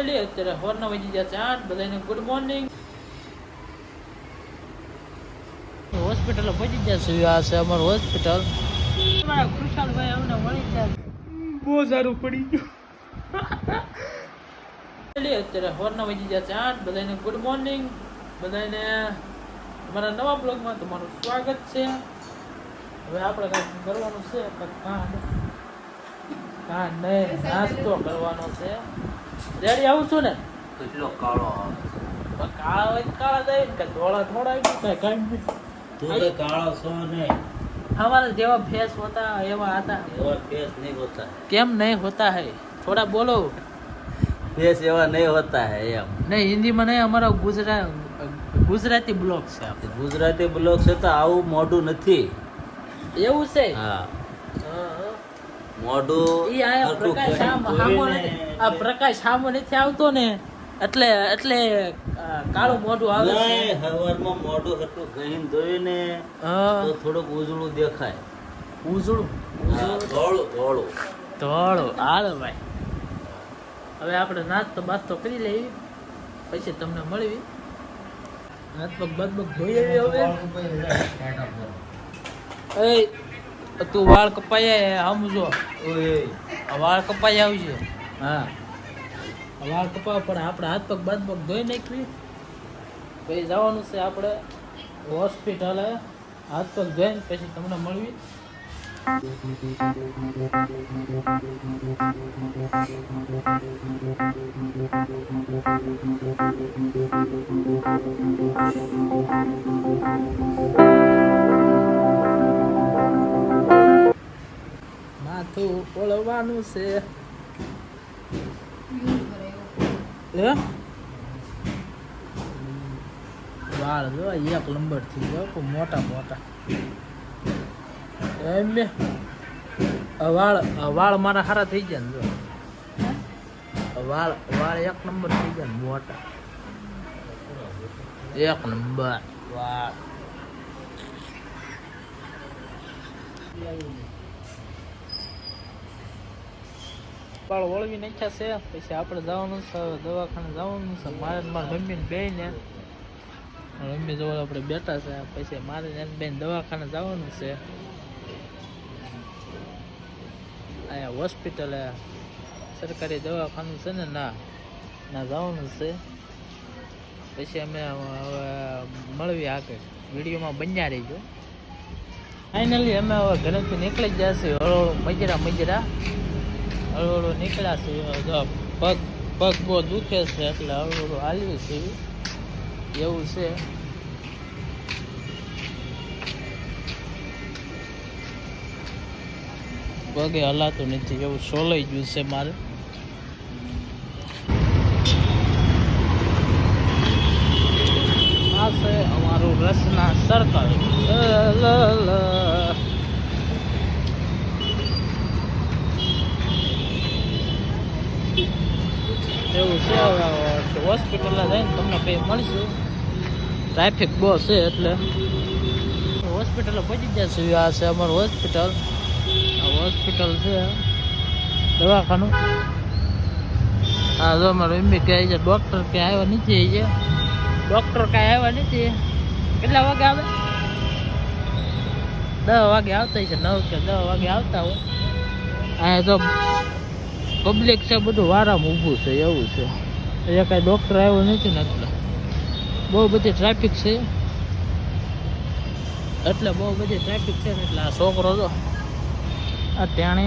અત્યારે હોરના વાગી ગયા છે 8. બધાને ગુડ મોર્નિંગ. હોસ્પિટલ પહોંચી ગયા છે. આ છે અમારું હોસ્પિટલ. મારા ખુશાલભાઈ અમને મળી ગયા. બહુ સારું પડી ગયું. અત્યારે હોરના વાગી ગયા છે 8. બધાને ગુડ મોર્નિંગ. બધાને અમારા નવા બ્લોગમાં તમારું સ્વાગત છે. હવે આપણે કંઈક કરવાનું છે. નાસ્તો કરવાનો છે. રેડી આવું છું ને? કેટલો કાળો કાળા હોય કાળા જાય કે ધોળા થોડા કઈ તું તો કાળો છો નહીં. हमारे जेवा फेस होता एवा आता एवा फेस नहीं होता केम नहीं होता है थोड़ा बोलो फेस एवा नहीं होता है एम नहीं हिंदी में नहीं हमारा गुजराती બ્લોગ છે આપણે ગુજરાતી બ્લોગ છે તો આવું મોઢું નથી એવું છે હા મોઢું ઈ આ પ્રકાશ સામો નથી આ પ્રકાશ સામો નથી આવતો ને એટલે કાળું મોઢું આવે છે હવારમાં મોઢું હતું ગહીન ધોઈને તો થોડુંક ઉજળું દેખાય ઉજળું ધોળું ધોળું ધોળું હાલો ભાઈ હવે આપણે નાસ્તો બાસ્તો કરી લઈએ પછી તમને મળવી હાથ પગ બગ ધોઈ આવી હવે એ તું વાળ કપાયા સમજો વાળ કપાઈ આવશે હા વાળ કપાવવા પણ આપણે હાથ પગ બાદ પગ ધોઈ નાખવી પછી જવાનું છે આપણે હોસ્પિટલે હાથ પગ ધોઈને પછી તમને મળવી માથું ઓળવાનું છે વાળ જો એક નંબર થી જો મોટા મોટા એમ વાળ મારા સારા થઈ ગયા ને જો વાળ એક નંબર થઈ ગયા મોટા એક નંબર વાળ વાળ વળવી નાખ્યા છે પછી આપણે જવાનું છે દવાખાને જવાનું છે મારે મારા મમ્મીને બે ને મમ્મી જોડે આપણે બેઠા છે પછી મારે બેન દવાખાને જવાનું છે અહીંયા હોસ્પિટલ સરકારી દવાખાનું છે ને ના જવાનું છે પછી અમે હવે મળવી આગળ વિડીયોમાં બન્યા રહીજો ફાઇનલી અમે હવે ઘરેથી નીકળી ગયા છીએ હળવળું મજરા હળવળું નીકળ્યા છે પગ બહુ દુખે છે એટલે હળવળું હાલ્યું છે એવું છે પગે હલાતું નથી એવું સોલાઈ ગયું છે મારે આ છે અમારું રસના સર્કલ એવું છે હોસ્પિટલ જઈને તમને કંઈ મળશે ટ્રાફિક બહુ છે એટલે હોસ્પિટલ પહોંચી ગયા છે આ છે અમારું હોસ્પિટલ છે દવાખાનું હા જો અમારું એમબી કહે છે ડૉક્ટર ક્યાં આવ્યા નથી છે ડૉક્ટર કાંઈ આવ્યા નથી કેટલા વાગે આવે 10 વાગે આવતા છે 9 કે 10 વાગે આવતા હોય અહીંયા તો પબ્લિક છે બધું વારામાં ઊભું છે એવું છે એ કાંઈ ડૉક્ટર આવ્યો નથી ને એટલે બહુ બધી ટ્રાફિક છે એટલે આ છોકરો જો અટાણે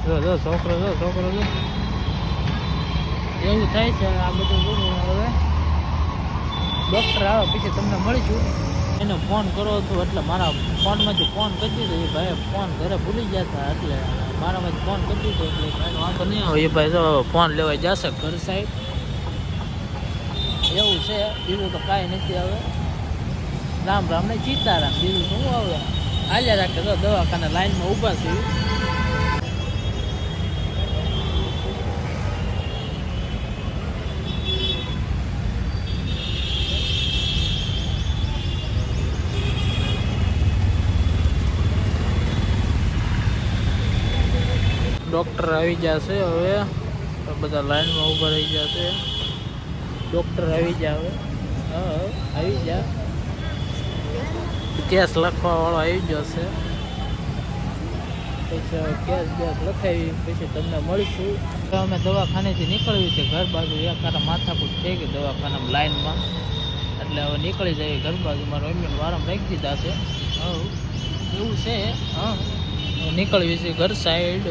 જો છોકરો જો એવું થાય છે આ બધું હવે ડૉક્ટર આવે પછી તમને મળીશું એને ફોન કરો હતો એટલે મારા ફોનમાંથી ફોન કરી દીધો એ ભાઈ ફોન ઘરે ભૂલી ગયા હતા એટલે મારામાંથી ફોન કરી દીધો એટલે ભાઈનો વાંધો નહીં આવે એ ભાઈ જો ફોન લેવા જશે ઘર સાઈડ એવું છે બીજું તો કાંઈ નથી હવે રામ ને સીતારામ બીજું શું આવે હાલ્યા રાખે તો દવાખાના લાઈનમાં ઊભા છે ડૉક્ટર આવી જશે હવે. તો બધા લાઈનમાં ઊભા રહી જશે. ડૉક્ટર આવી જાય હવે. હા આવી જા. કેસ લખવાવાળો આવી જશે. પછી કેસ લખાવી પછી તમને મળીશું. અમે દવાખાનેથી નીકળ્યું છે ઘર બાજુ. એક કાંટા માથાકૂટ થઈ ગઈ દવાખાનામાં લાઈનમાં, એટલે હવે નીકળી જાય ઘર બાજુ. મારો એમને વારમ રાખી દીધા છે. હા એવું છે. હા નીકળવી છે ઘર સાઈડ.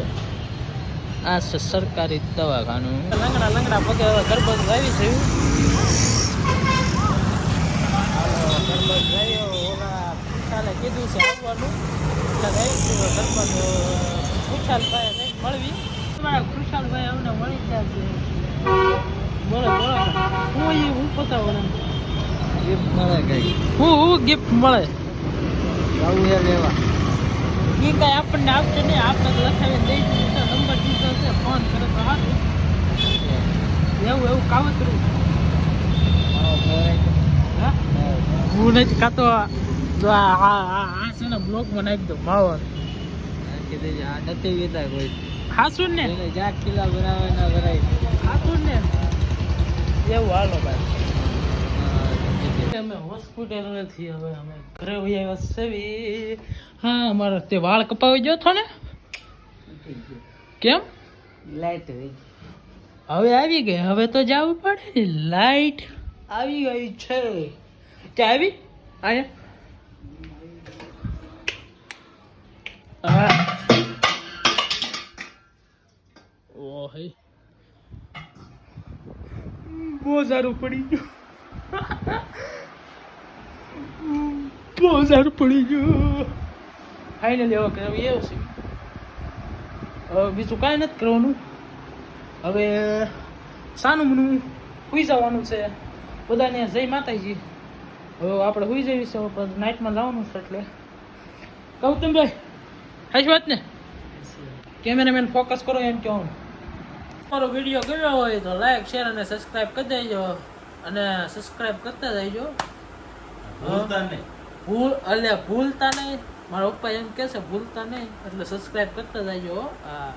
આ છે સરકારી દવાખાનું. લંગડા પગે હવે ઘર બાજુ આવી છે. ઘર બાજુ આવ્યો. ઓલા ખુશાલે કીધું છે આવવાનું, એટલે રહીશું ઘર બાજુ. ખુશાલભાઈ મળવી. મારા ખુશાલભાઈ અમને મળી ગયા છે. બોલો બોલો હું પતાવો ગિફ્ટ મળે કઈ હું ગિફ્ટ મળે આવું હે લેવા. એ કાંઈ આપણને આપશે નહીં. આપણે તો લખાવી દઈ દીધું છે. નંબર દીધો છે. ફોન કરે તો સારું. એવું કાવતરું. હા હું નથી ખાતો. જો આ છે ને બ્લોકમાં નાખી દો માવર. આ નથી વેતા કોઈ. ખાસું ને જાત કિલ્લા બનાવે ના ભરાય. ખાસું ને એવું. હાલો ભાઈ અમે હોસ્પિટલ નથી, હવે અમે ઘરે આવ્યા છે. હા અમારે તે વાળ કપાવી ગયો હતો ને. કેમ? લાઈટ હવે આવી ગઈ. હવે તો જવું પડે. લાઈટ આવી ગઈ છે. ક્યાં આવી? અહીંયા. હા ઓહે બહુ સારું પડી ગયું. બહુ સારું પડી ગયું. ફાઇનલી હવે કરવું એવું છે. હવે બીજું કાંઈ નથી કરવાનું. હવે સાનું મનું સુઈ જવાનું છે બધાને. જય માતાજી. હવે આપણે સુઈ જઈએ છીએ. નાઇટમાં જવાનું છે એટલે ગૌતમભાઈ હાશ વાત ને. કેમેરામેન ફોકસ કરો એમ કહું. મારો વિડીયો ગમ્યો હોય તો લાઈક શેર અને સબસ્ક્રાઈબ કરી દેજો. અને સબસ્ક્રાઈબ કરતા જઈજો. ભૂલતા નહીં. મારા પપ્પા એમ કહે છે ભૂલતા નહીં, એટલે સબસ્ક્રાઈબ કરતા જઈજો. હા